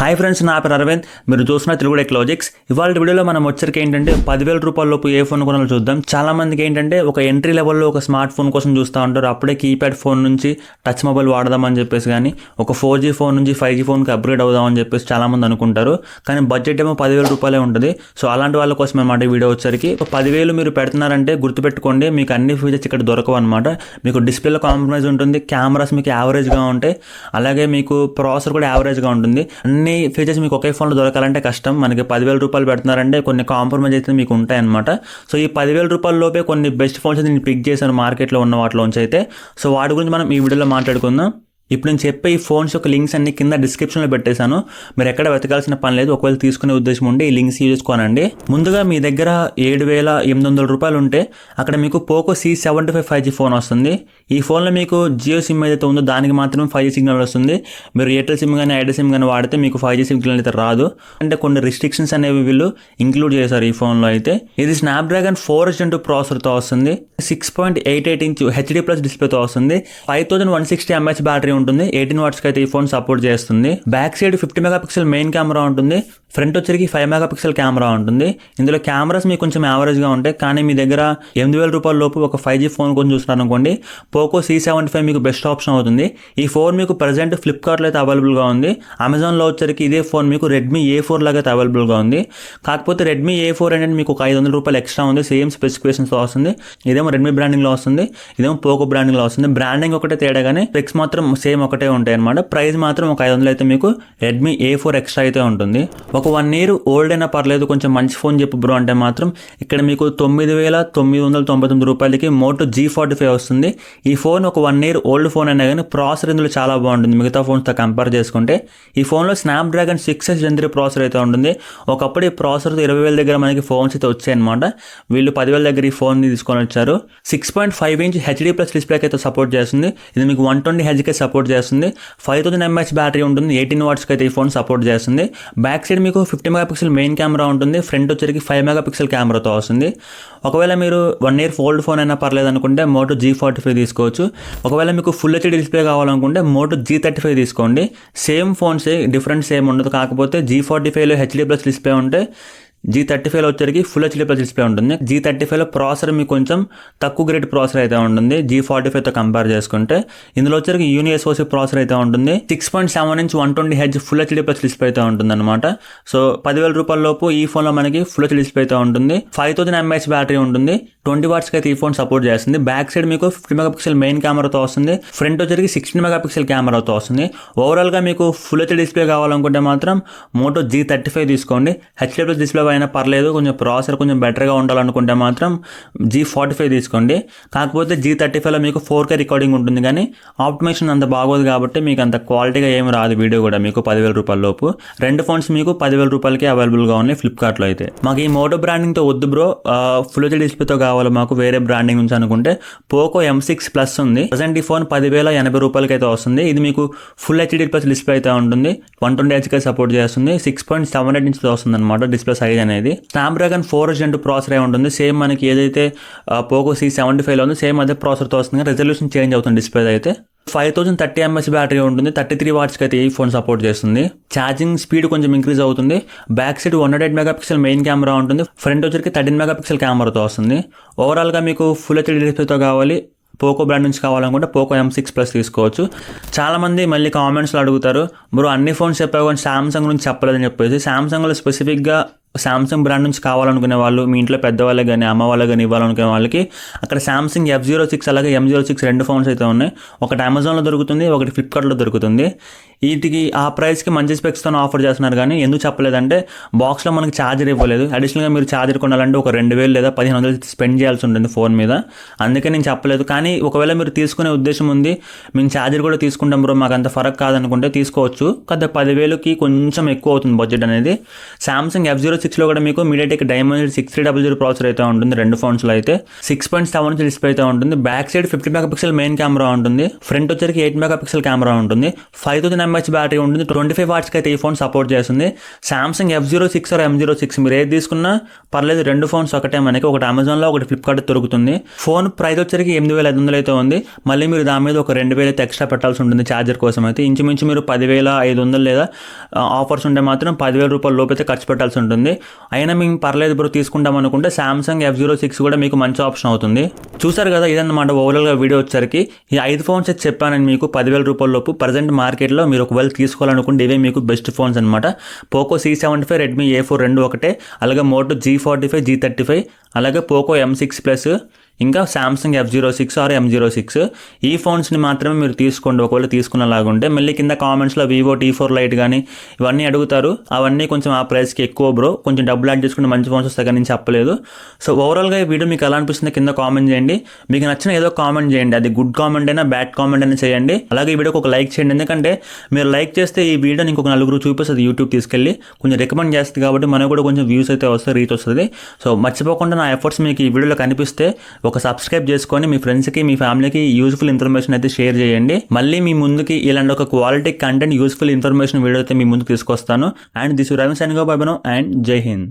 Hi friends, నా పేరు అరవింద్. మీరు చూస్తున్న తెలుగు టెక్ లాజిక్స్. ఇవాళ వీడియోలో మనం వచ్చరికి ఏంటంటే 10,000 రూపాయల లోపు ఏ ఫోన్ కొనాలో చూద్దాం. చాలా మందికి ఏంటంటే ఒక ఎంట్రీ లెవెల్లో ఒక స్మార్ట్ ఫోన్ కోసం చూస్తూ ఉంటారు. అప్పుడే కీప్యాడ్ ఫోన్ నుంచి టచ్ మొబైల్ వాడదామని చెప్పేసి, కానీ ఒక 4G ఫోన్ నుంచి 5G ఫోన్కి అప్గ్రేడ్ అవుదామని చెప్పేసి చాలా మంది అనుకుంటారు. కానీ బడ్జెట్ ఏమో 10,000 రూపాయలే ఉంటుంది. సో అలాంటి వాళ్ళ కోసం అనమాట ఈ వీడియో వచ్చరికి. 10,000 మీరు పెడుతున్నారంటే గుర్తుపెట్టుకోండి, మీకు అన్ని ఫీచర్స్ ఇక్కడ దొరకవు అనమాట. మీకు డిస్ప్లేలో కాంప్రమైజ్ ఉంటుంది, కెమెరాస్ మీకు యావరేజ్గా ఉంటాయి, అలాగే మీకు ప్రాసెసర్ కూడా యావరేజ్గా ఉంటుంది. అన్ని ఫీచర్స్ మీకు ఒకే ఫోన్లో దొరకాలంటే కష్టం. మనకి 10,000 రూపాయలు పెడుతున్నారంటే కొన్ని కాంప్రమైజ్ అయితే మీకు ఉంటాయన్నమాట. సో ఈ 10,000 రూపాయల లోపే కొన్ని బెస్ట్ ఫోన్స్ అయితే నేను పిక్ చేశాను మార్కెట్లో ఉన్న వాటిలోంచి అయితే. సో వాటి గురించి మనం ఈ వీడియోలో మాట్లాడుకుందాం. ఇప్పుడు నేను చెప్పే ఈ ఫోన్స్ యొక్క లింక్స్ అన్ని కింద డిస్క్రిప్షన్లో పెట్టేశాను. మీరు ఎక్కడ వెతకాల్సిన పని లేదు. ఒకవేళ తీసుకునే ఉద్దేశం ఉంటే ఈ లింక్స్ యూజ్ చేసుకోనండి. ముందుగా మీ దగ్గర 7,800 రూపాయలు ఉంటే అక్కడ మీకు పోకో C75 5G ఫోన్ వస్తుంది. ఈ ఫోన్లో మీకు జియో సిమ్ ఏదైతే ఉందో దానికి మాత్రమే 5G సిగ్నల్ వస్తుంది. మీరు ఎయిర్టెల్ సిమ్ కానీ ఐడియా సిమ్ కానీ వాడితే మీకు 5G సిగ్నల్ అయితే రాదు. అంటే కొన్ని రిస్ట్రిక్షన్స్ అనేవి వీళ్ళు ఇంక్లూడ్ చేశారు ఈ ఫోన్లో అయితే. ఇది స్నాప్డ్రాగన్ 4 Gen 2 ప్రాసెసర్తో వస్తుంది. 6.88 ఇంచ్ HD+ డిస్ప్లేతో వస్తుంది. 5160 mAh బ్యాటరీ ఉంటుంది. 18 వాట్స్కి అయితే ఈ ఫోన్ సపోర్ట్ చేస్తుంది. Back side 50 megapixel main camera ఉంటుంది. ఫ్రంట్ వచ్చరికి 5 మెగాపిక్సెల్ కెమెరా ఉంటుంది. ఇందులో కెమెరాస్ మీకు కొంచెం యావరేజ్గా ఉంటాయి. కానీ మీ దగ్గర 8,000 రూపాయల లోపు ఒక 5G ఫోన్ కొంచెం చూస్తున్నారు అనుకోండి, పోకో C75 మీకు బెస్ట్ ఆప్షన్ అవుతుంది. ఈ ఫోన్ మీకు ప్రజెంట్ ఫ్లిప్కార్ట్లో అయితే అవైలబుల్గా ఉంది. అమెజాన్లో వచ్చరికి ఇదే ఫోన్ మీకు రెడ్మీ A4 లాగా అయితే అవైలబుల్గా ఉంది. కాకపోతే రెడ్మీ A4 అనేది మీకు ఒక 500 రూపాయలు ఎక్స్ట్రా ఉంది. సేమ్ స్పెసిఫికేషన్స్తో వస్తుంది. ఇదేమో రెడ్మీ బ్రాండింగ్లో వస్తుంది, ఇదేమో పోకో బ్రాండింగ్లో వస్తుంది. బ్రాండింగ్ ఒకటే తేడా, కానీ స్పెక్స్ మాత్రం సేమ్ ఒకటే ఉంటాయి అనమాట. ప్రైస్ మాత్రం ఒక 500 అయితే మీకు రెడ్మీ A4 ఎక్స్ట్రా అయితే ఉంటుంది. ఒక 1 year ఓల్డ్ అయినా పర్లేదు, కొంచెం మంచి ఫోన్ చెప్పు బ్రో అంటే మాత్రం ఇక్కడ మీకు 9,999 రూపాయలకి మోటో G45 వస్తుంది. ఈ ఫోన్ ఒక 1 year ఓల్డ్ ఫోన్ అయినా కానీ ప్రాసెసర్ ఇందులో చాలా బాగుంటుంది మిగతా ఫోన్స్తో కంపేర్ చేసుకుంటే. ఈ ఫోన్లో స్నాప్డ్రాగన్ 6 Gen 3 ప్రాసెసర్ అయితే ఉంటుంది. ఒకప్పుడు ఈ ప్రాసెసర్తో 20,000 దగ్గర మనకి ఫోన్స్ అయితే వచ్చాయి అనమాట. వీళ్ళు 10,000 దగ్గర ఈ ఫోన్ తీసుకొని వచ్చారు. 6.5 ఇంచ్ HD+ డిస్ప్లేకి అయితే సపోర్ట్ చేస్తుంది. ఇది మీకు 120 Hzకి సపోర్ట్ చేస్తుంది. 5000 mAh బ్యాటరీ ఉంటుంది. 18 వాట్స్కి అయితే ఈ ఫోన్ సపోర్ట్ చేస్తుంది. బ్యాక్ సైడ్ మీకు 50 మెగాపిక్సెల్ మెయిన్ కెమెరా ఉంటుంది. ఫ్రంట్ వచ్చరికి 5 మెగాపిక్సెల్ కెమెరాతో వస్తుంది. ఒకవేళ మీరు 1 year ఓల్డ్ ఫోన్ అయినా పర్లేదు అనుకుంటే మోటో G45 తీసుకోవచ్చు. ఒకవేళ మీకు ఫుల్ HD డిస్ప్లే కావాలనుకుంటే మోటో G35 తీసుకోండి. సేమ్ ఫోన్సే, డిఫరెంట్ సేమ్ ఉండదు. కాకపోతే G45లో HD+ డిస్ప్లే ఉంటే G35లో వచ్చరికి ఫుల్ HD+ డిస్ప్లే ఉంటుంది. G35లో ప్రాసెసర్ మీకు కొంచెం తక్కువ గ్రేడ్ ప్రాసెసర్ అయితే ఉంటుంది G45తో కంపేర్ చేసుకుంటే. ఇందులో వచ్చరికి యూనిఎస్ఓసి ప్రాసెసర్ అయితే ఉంటుంది. 6.7 inch 120 Hz full HD+ display అయితే ఉంటుంది అనమాట. సో 10,000 రూపాయల లోపు ఈ ఫోన్లో మనకి ఫుల్ HD డిస్ప్లే అయితే ఉంటుంది. 5000 mAh బ్యాటరీ ఉంటుంది. 20 వాట్స్కి అయితే ఈ ఫోన్ సపోర్ట్ చేస్తుంది. బ్యాక్ సైడ్ మీకు 50 మెగాపిక్సెల్ మెయిన్ కెమెరాతో వస్తుంది. ఫ్రంట్ వచ్చరికి 16 మెగాపిక్సెల్ కెమెరాతో వస్తుంది. ఓవరాల్గా మీకు ఫుల్ HD డిస్ప్లే కావాలనుకుంటే మాత్రం మోటో G35 తీసుకోండి. HD+ డిస్ప్లే అయినా పర్లేదు, కొంచెం ప్రాసెసర్ కొంచెం బెటర్గా ఉండాలనుకుంటే మాత్రం G45 తీసుకోండి. కాకపోతే G35లో మీకు 4K రికార్డింగ్ ఉంటుంది, కానీ ఆప్టిమైజేషన్ అంత బాగోదు కాబట్టి మీకు అంత క్వాలిటీగా ఏమి రాదు వీడియో కూడా మీకు 10,000 రూపాయల లోపు. రెండు ఫోన్స్ మీకు 10,000 రూపాయలకి అవైలబుల్గా ఉన్నాయి ఫ్లిప్కార్ట్లో అయితే. మాకు ఈ మోటో బ్రాండింగ్తో వద్దు బ్రో, ఫుల్ HD డిస్ప్లేతో కావాలి మాకు వేరే బ్రాండింగ్ నుంచి అనుకుంటే పోకో M6 Plus ఉంది. ప్రజెంట్ ఈ ఫోన్ 10,080 రూపాయలకి అయితే వస్తుంది. ఇది మీకు ఫుల్ HD+ డిస్ప్లే అయితే ఉంటుంది. 120 Hz సపోర్ట్ చేస్తుంది. 6.78 ఇంచ్ వస్తుంది అనమాట డిస్ప్లే సైజ్ అనేది. స్నాప్డ్రాగన్ 4 Gen 2 ప్రాసెసర్ ఉంటుంది. సేమ్ మనకి ఏదైతే పోకో C75లో ఉందో సేమ్ అదే ప్రాసెసర్తో వస్తుంది. రెజల్యూషన్ చేంజ్ అవుతుంది డిస్ప్లే అయితే. 5030 mAh బ్యాటరీ ఉంటుంది. 33 వాట్స్కి అయితే ఈ ఫోన్ సపోర్ట్ చేస్తుంది. ఛార్జింగ్ స్పీడ్ కొంచెం ఇంక్రీజ్ అవుతుంది. Back side 108 megapixel main camera ఉంటుంది. ఫ్రంట్ వచ్చరికి 13 మెగాపిక్సెల్ కెమెరాతో వస్తుంది. ఓవరాల్గా మీకు ఫుల్ HD డిస్ప్లేతో కావాలి, పోకో బ్రాండ్ నుంచి కావాలనుకుంటే పోకో M6 Plus తీసుకోవచ్చు. చాలామంది మళ్ళీ కామెంట్స్లో అడుగుతారు, బ్రో అన్ని ఫోన్స్ చెప్పావు కానీ సామ్సంగ్ గురించి చెప్పలేదని చెప్పేసి. సామ్సంగ్లో స్పెసిఫిక్గా సామ్సంగ్ బ్రాండ్ నుంచి కావాలనుకునే వాళ్ళు, మీ ఇంట్లో పెద్దవాళ్ళకి కానీ అమ్మ వాళ్ళకి కానీ ఇవ్వాలనుకునే వాళ్ళకి అక్కడ సామ్సంగ్ F06 అలాగే M06 రెండు ఫోన్స్ అయితే ఉన్నాయి. ఒకటి అమెజాన్లో దొరుకుతుంది, ఒకటి ఫ్లిప్కార్ట్లో దొరుకుతుంది. వీటికి ఆ ప్రైస్కి మంచి స్పెక్స్తో ఆఫర్ చేస్తున్నారు. కానీ ఎందుకు చెప్పలేదంటే బాక్స్లో మనకి ఛార్జర్ ఇవ్వలేదు. అడిషనల్గా మీరు ఛార్జర్ కొనాలంటే ఒక 2,000 లేదా 1,500 స్పెండ్ చేయాల్సి ఉంటుంది ఫోన్ మీద. అందుకే నేను చెప్పలేదు. కానీ ఒకవేళ మీరు తీసుకునే ఉద్దేశం ఉంది, మేము ఛార్జర్ కూడా తీసుకుంటాం బ్రో మాకు అంత ఫరక్ కాదనుకుంటే తీసుకోవచ్చు. కదా 10,000కి కొంచెం ఎక్కువ అవుతుంది బడ్జెట్ అనేది. సామ్సంగ్ F06 M06లో కూడా మీకు మీడియాటెక్ డైమండ్ 6300 ప్రాసెసర్ అయితే ఉంటుంది రెండు ఫోన్స్లో అయితే. 6.7 డిస్ప్లే అయితే ఉంటుంది. Back side 50 megapixel main camera ఉంటుంది. ఫ్రంట్ వచ్చరికి 8 మెగాపిక్సెల్ కెమెరా ఉంటుంది. 5000 mAh బ్యాటరీ ఉంటుంది. 25 వాట్స్కి అయితే ఈ ఫోన్ సపోర్ట్ చేస్తుంది. సామ్సంగ్ F06 ఆర్ M06 మీరు ఏది తీసుకున్నా పర్లేదు, రెండు ఫోన్స్ ఒకటే, మనకి ఒకటి అమెజాన్లో ఒకటి ఫ్లిప్కార్ట్ దొరుకుతుంది. ఫోన్ ప్రైస్ వచ్చరికి 8500 అయితే ఉంది. మళ్ళీ మీరు దాని మీద ఒక 2000 అయితే ఎక్స్ట్రా పెట్టాల్సి ఉంటుంది ఛార్జర్ కోసం అయితే. ఇంచుమించు మీరు 10,500 లేదా ఆఫర్స్ ఉంటే మాత్రం 10,000 రూపాయల లోపు అయితే ఖర్చు పెట్టాల్సి ఉంటుంది. అయినా మేము పర్లేదు బ్రో తీసుకుంటాం అనుకుంటే సామ్సంగ్ F06 కూడా మీకు మంచి ఆప్షన్ అవుతుంది. చూసారు కదా, ఇదన్నమాట ఓవరాల్గా వీడియో వచ్చరికి. ఈ 5 ఫోన్స్ అయితే చెప్పానని మీకు 10,000 రూపాయల లోపు. ప్రజెంట్ మార్కెట్లో మీరు ఒకవేళ తీసుకోవాలనుకుంటే ఇవే మీకు బెస్ట్ ఫోన్స్ అనమాట. పోకో C75, రెడ్మీ A4 రెండు ఒకటే, అలాగే మోటో G45, G35, అలాగే పోకో M6 ప్లస్, ఇంకా సామ్సంగ్ F06 ఆర్ M06 ఈ ఫోన్స్ని మాత్రమే మీరు తీసుకోండి ఒకవేళ తీసుకునేలాగుంటే. మళ్ళీ కింద కామెంట్స్లో వివో T4 లైట్ కానీ ఇవన్నీ అడుగుతారు. అవన్నీ కొంచెం ఆ ప్రైస్కి ఎక్కువ బ్రో, కొంచెం డబ్బులు యాడ్ చేసుకుంటే మంచి ఫోన్స్ వస్తాయి కానీ నేను చెప్పలేదు. సో ఓవరాల్గా ఈ వీడియో మీకు ఎలా అనిపిస్తుందో కింద కామెంట్ చేయండి. మీకు నచ్చిన ఏదో కామెంట్ చేయండి, అది గుడ్ కామెంట్ అయినా బ్యాడ్ కామెంట్ అయినా చేయండి. అలాగే ఈ వీడియోకి ఒక లైక్ చేయండి, ఎందుకంటే మీరు లైక్ చేస్తే ఈ వీడియోని ఇంకొక నలుగురు చూపిస్తుంది యూట్యూబ్ తీసుకెళ్ళి, కొంచెం రికమెండ్ చేస్తుంది కాబట్టి మనకు కూడా కొంచెం వ్యూస్ అయితే వస్తాయి, రీచ్ వస్తుంది. సో మర్చిపోకుండా నా ఎఫర్ట్స్ మీకు ఈ వీడియోలో కనిపిస్తే ఒక సబ్స్క్రైబ్ చేసుకొని మీ ఫ్రెండ్స్కి మీ ఫ్యామిలీకి యూస్ఫుల్ ఇన్ఫర్మేషన్ అయితే షేర్ చేయండి. మళ్ళీ మీ ముందుకి ఇలాంటి ఒక quality content useful information video అయితే మీ ముందుకు తీసుకొస్తాను. And this Ravi signing off, by by now and జై హింద్.